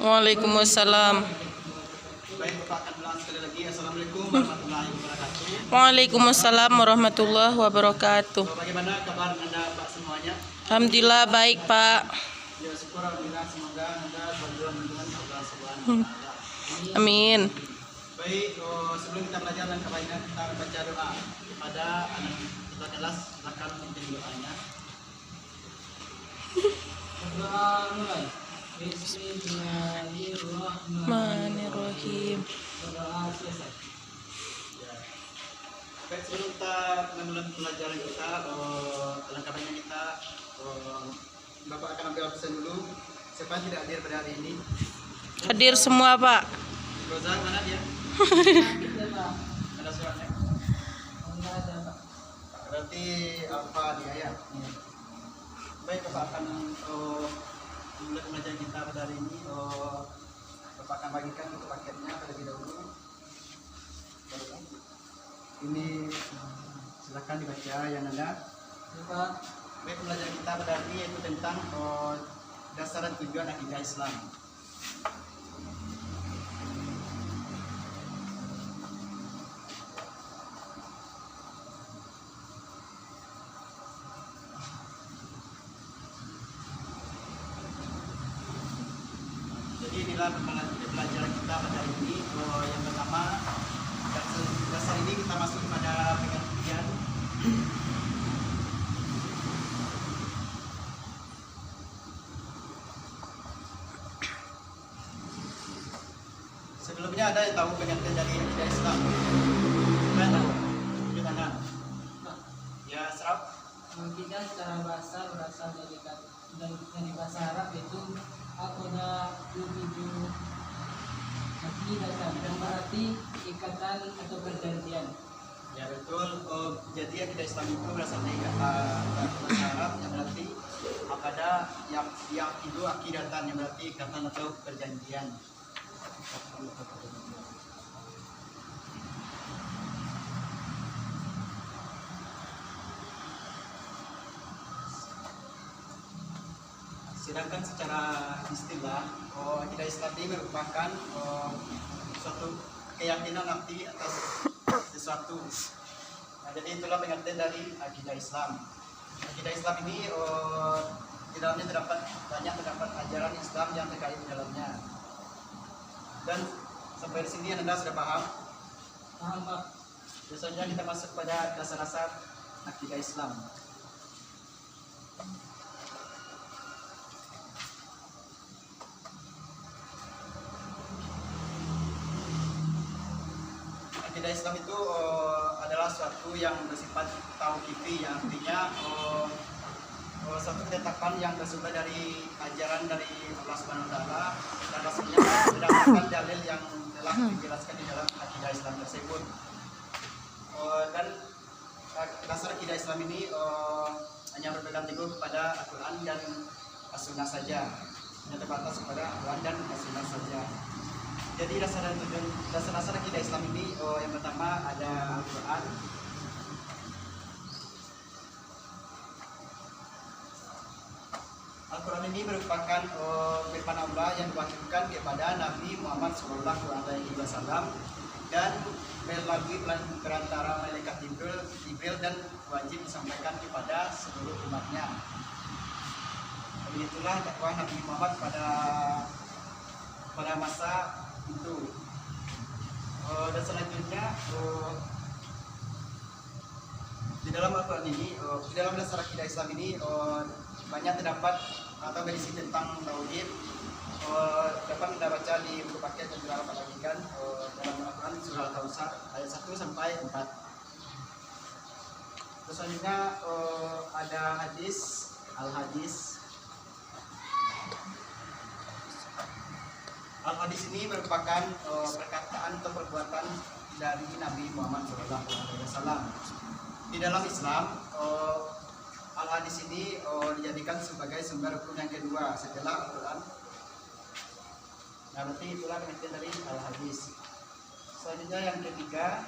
Waalaikumsalam. Baik, Bapak akan ulang sekali lagi. Assalamualaikum warahmatullahi wabarakatuh. Waalaikumsalam warahmatullahi wabarakatuh. Bagaimana kabar Anda Pak semuanya? Alhamdulillah baik Pak. Ya, syukur alhamdulillah, semoga Anda berjuang dengan Allah Subhanahu wa taala. Amin. Baik, sebelum kita belajar dan kebaikan, kita baca doa kepada anak kita kelas. Silakan pimpin doanya. Doa mulai. Bismillahirrahmanirrahim. Doa selesai. Ya. Baik, sebelum kita memulai pelajaran kita, alangkah baiknya kita Bapak akan ambil absen dulu. Siapa yang tidak hadir pada hari ini? Hadir semua Pak. Roza, mana dia? Ada suratnya? Enggak ada, Pak. Berarti apa dia ya? Baik, Bapak akan mulai pelajaran kita pada hari ini. Bapak akan bagikan untuk paketnya terlebih dahulu. Ini silakan dibaca yang ada. Pak. Baik, pelajaran kita pada hari ini yaitu tentang dasar dan tujuan akidah Islam. Jadi inilah pelajaran kita pada hari ini. Yang pertama, dasar ini kita masuk pada pengertian. Sebelumnya ada yang tahu pengertian dari akidah Islam? Mana? Gimana? Ya, serap. Kita secara bahasa berasal dari bahasa Arab yaitu akoda tujuh akidah dan berarti ikatan atau perjanjian. Ya betul. Jadi akidah Islam itu berasal dari kata bahasa Arab yang berarti akada yang itu akidatan yang berarti ikatan atau perjanjian. Sedangkan secara istilah, akidah Islam ini merupakan suatu keyakinan arti atas sesuatu. Nah, jadi itulah pengertian dari akidah Islam. Akidah Islam ini di dalamnya terdapat ajaran Islam yang terkait di dalamnya. Dan sampai di sini Anda sudah paham? Paham, Pak? Biasanya kita masuk pada dasar-dasar akidah Islam. Akidah Islam itu adalah suatu yang bersifat tauqifi, yang artinya suatu ketetapan yang bersumber dari ajaran dari Allah Subhanahu wa taala dan maksudnya berdasarkan dalil yang telah dijelaskan di dalam akidah Islam tersebut. Dan dasar akidah Islam ini hanya berpegang teguh kepada Al-Quran dan As-Sunnah saja, hanya terbatas kepada Al-Quran dan As-Sunnah saja. Jadi dasar akidah Islam ini yang pertama ada Al-Quran. Al-Quran ini merupakan firman Allah yang diwahyukan kepada Nabi Muhammad SAW dan melalui perantara malaikat Jibril dan wajib disampaikan kepada seluruh umatnya. Itulah dakwah Nabi Muhammad pada masa itu. Dan selanjutnya di dalam Al-Quran ini, di dalam dasar akidah Islam ini banyak terdapat atau berisi tentang tauhid. Dapat kita baca di buku paket yang sudah bagikan dalam Al-Quran surah Al-Kautsar ayat 1 sampai 4. Terus selanjutnya ada hadis, al-hadis. Al-hadis ini merupakan perkataan atau perbuatan dari Nabi Muhammad SAW. Di dalam Islam, al-hadis ini dijadikan sebagai sumber hukum yang kedua setelah Al-Quran. Nah, berarti itulah pengertian dari al-hadis. Selanjutnya yang ketiga,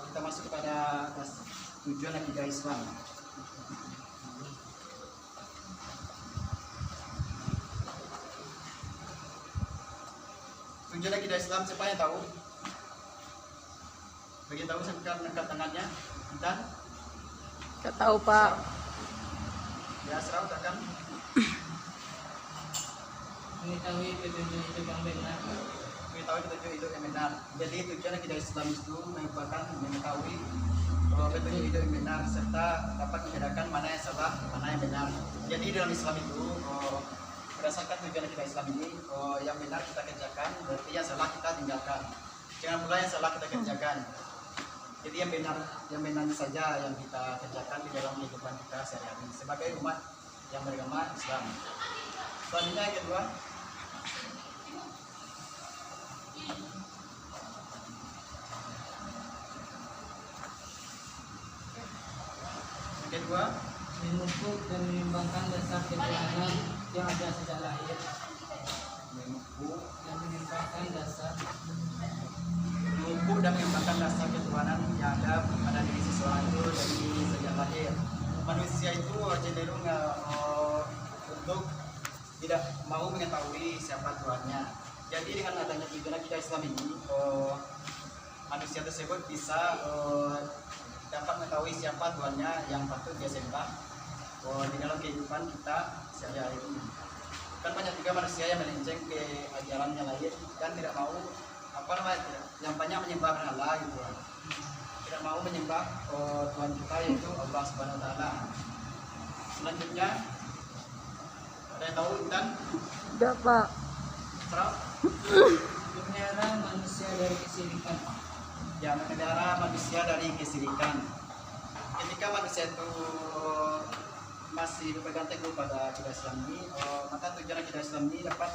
kita masuk pada tujuan akidah Islam. tujuan akidah Islam siapa yang tahu? Bagi tahu siapa angkat tangannya? Dan Gak tahu Pak. ya serau takkan Mengetahui petunjuk hidup yang benar. mengetahui petunjuk hidup yang benar. Jadi tujuan akidah Islam itu merupakan mengetahui petunjuk hidup yang benar serta dapat membedakan mana yang salah, mana yang benar. Jadi dalam Islam itu berdasarkan tujuan akidah Islam ini yang benar kita kerjakan, berarti yang salah kita tinggalkan. Jangan pula yang salah kita kerjakan. Jadi yang benar saja yang kita kerjakan di dalam kehidupan kita sehari-hari sebagai umat yang beragama Islam. Selanjutnya yang kedua, Memupuk dan menimbangkan dasar ketuhanan yang ada sejak lahir. memupuk Dan menimbangkan dasar dan mengembangkan dasar ketuhanan yang ada pada diri seseorang itu dari sejak lahir. Manusia itu cenderung untuk tidak mau mengetahui siapa Tuhannya. Jadi dengan adanya tujuan akidah Islam ini, manusia tersebut bisa dapat mengetahui siapa Tuhannya yang patut dia sembah di dalam kehidupan kita sehari-hari ini. Kan banyak juga manusia yang melenceng ke ajaran yang lain dan tidak mau yang banyak menyembah berhala gitu, tidak mau menyembah Tuhan kita yaitu Allah Subhanahu Wa Taala. Selanjutnya ada yang tahu Intan? Gak Pak. Serap? memelihara manusia dari kesirikan. Ya, memelihara manusia dari kesirikan. Ketika manusia itu masih berpegang teguh pada akidah Islam ini, maka tujuan akidah Islam ini dapat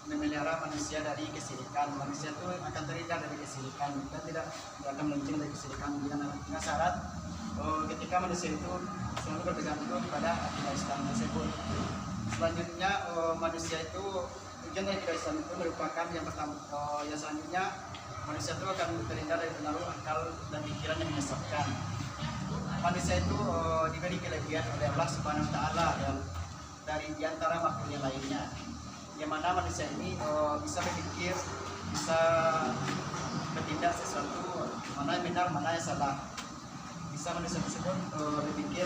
memelihara manusia dari kesirikan. Manusia itu akan terhindar dari kesirikan dan tidak akan melenceng dari kesirikan dengan syarat ketika manusia itu selalu berpegang teguh pada akidah Islam tersebut. Selanjutnya manusia itu tujuan akidah Islam itu merupakan yang pertama. Yang selanjutnya manusia itu akan terhindar dari pengaruh akal dan pikiran yang menyesatkan. Manusia itu diberi kelebihan oleh Allah Subhanahu Wa Taala dari diantara makhluk yang lainnya, yang mana manusia ini bisa berpikir, bisa bertindak sesuatu mana yang benar, mana yang salah. Bisa manusia tersebut berpikir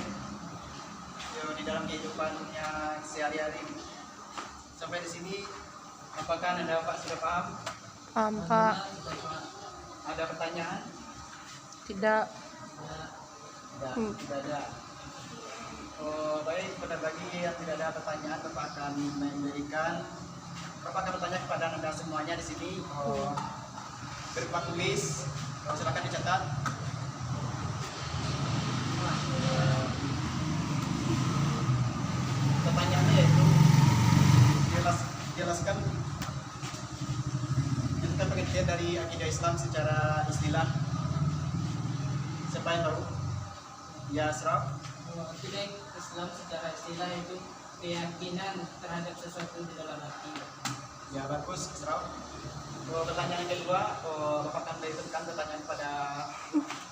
di dalam kehidupannya sehari-hari. Sampai di sini, apakah Anda Pak sudah paham? Paham Pak. Ada pertanyaan? Tidak. Tidak ada. Baik, pada bagi yang tidak ada pertanyaan, Bapak akan memberikan pertanyaan kepada Anda semuanya di sini. Berupa tulis, silakan dicatat. Pertanyaannya yaitu jelaskan tentang pengertian dari akidah Islam secara istilah. Siapa yang tahu? Ya, Asraf. Akidah Islam secara istilah itu keyakinan terhadap sesuatu di dalam hati. Ya, bagus, Asraf. Pertanyaan yang kedua, Bapak akan berikan pertanyaan kepada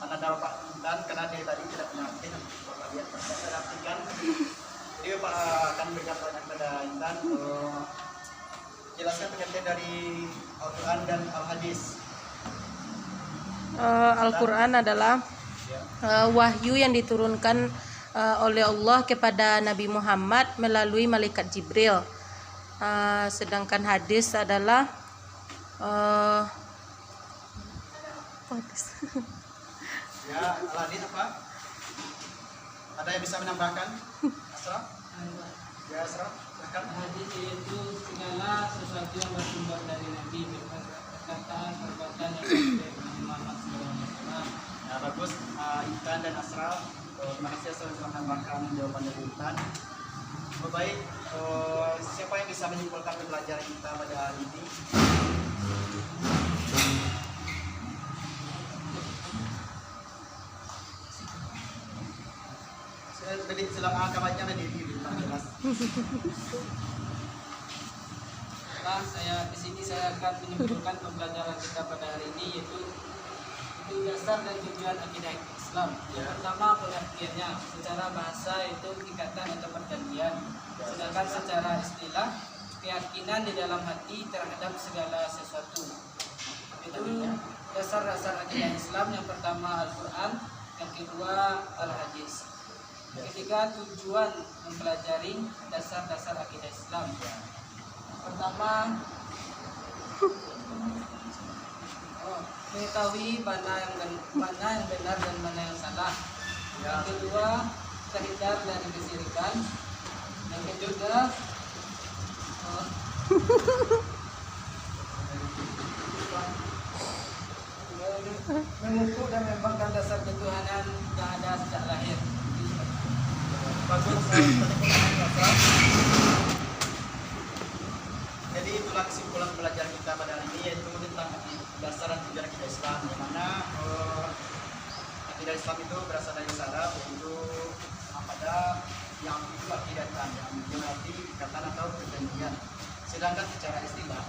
Anda Bapak Intan karena dari tadi tidak pernah aktif. Bapak lihat, saya aktifkan. Jadi Bapak akan berikan pertanyaan kepada Intan. Jelaskan pengertian dari Al-Quran dan Al-Hadis. Al-Quran adalah wahyu yang diturunkan oleh Allah kepada Nabi Muhammad melalui malaikat Jibril. Sedangkan hadis adalah Ya, Al-Hadis apa? Ada yang bisa menambahkan? Asraf? Ya, Asraf, silakan. Hadis yaitu segala sesuatu yang bersumber dari Nabi, perkataan, perbuatan yang dari Nabi Muhammad SAW. Ya, bagus, Intan dan Asraf. Terima kasih sudah menambahkan jawaban dari Intan. Baik, siapa yang bisa menyimpulkan pembelajaran kita pada hari ini? Jadi silakan kamarnya berdiri jelas. Nah, di sini saya akan menyimpulkan pembelajaran kita pada hari ini yaitu dasar dan tujuan akidah Islam. Yang pertama pengertiannya, secara bahasa itu ikatan atau perjanjian. Sedangkan secara istilah keyakinan di dalam hati terhadap segala sesuatu. Itu dasar-dasar akidah Islam. Yang pertama Al-Quran, yang kedua Al-Hadis. Yang ketiga tujuan mempelajari dasar-dasar akidah Islam. Pertama, mengetahui mana yang benar dan mana yang salah. Yang kedua, terhindar dari kesyirikan. Yang ketiga, mengukur dan mengembangkan dasar ketuhanan yang ada sejak lahir. Bagus. Jadi itulah kesimpulan pelajaran kita pada hari ini, yaitu tentang dasar dan tujuan akidah Islam, yang mana akidah Islam itu berasal dari Arab, yaitu pada yang itu akidatan, yang berarti ikatan atau perjanjian. Sedangkan secara istilah,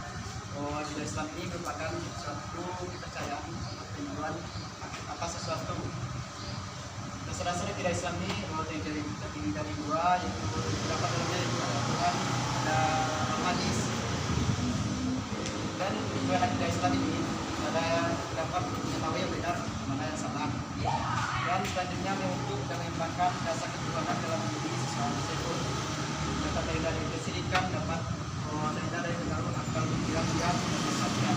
akidah Islam ini merupakan suatu kepercayaan tujuan apa sesuatu. Dasar-dasar akidah Islam ini terdiri dari dua, yaitu terdapat dalamnya yaitu Al-Quran dan hadis. Dan tujuan akidah Islam ini ada dapat mengetahui yang benar, mana yang salah. Dan selanjutnya untuk dan mengembangkan dasar ketuhanan dalam diri seseorang. Dapat dari kesyirikan, dapat terhindar dari pengaruh akal pikiran dan kesatuan.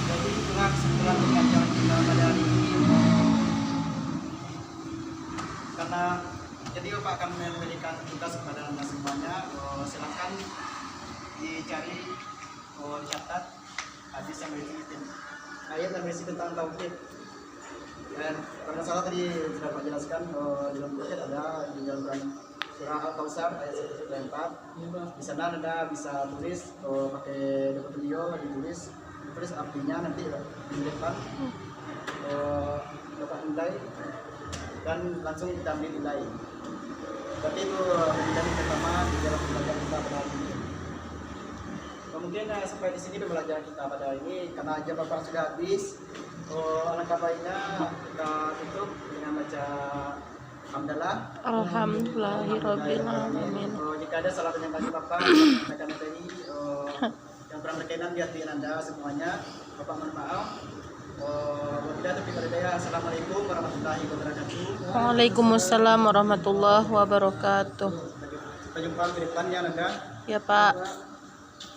Jadi itulah kesimpulan pengajaran kita pada hari ini. Karena jadi Bapak akan memberikan tugas kepada anda semuanya. Silakan dicari, dicatat hadis yang berisi ayat yang berisi tentang tauhid. Dan karena salah tadi sudah Pak jelaskan, di dalam tauhid ada di dalam surah Al-Kautsar ayat 1-4. Di sana Anda bisa tulis pakai dapat video, ditulis artinya, nanti di depan dapat nilai dan langsung kita ambil nilai. Berarti itu penilaian pertama di dalam pembelajaran kita pada hari ini. Mungkin sampai di sini pembelajaran kita pada hari ini, karena jam Bapak sudah habis. Alangkah baiknya kita tutup dengan baca hamdalah. Alhamdulillahirabbil alamin. Jika ada salah penyampaian Bapak, rekan tadi yang kurang berkenan di hati Anda semuanya, Bapak mohon maaf. Assalamualaikum warahmatullahi wabarakatuh. Waalaikumsalam warahmatullahi wabarakatuh. Kita jumpa ke depannya Anda. Ya Pak.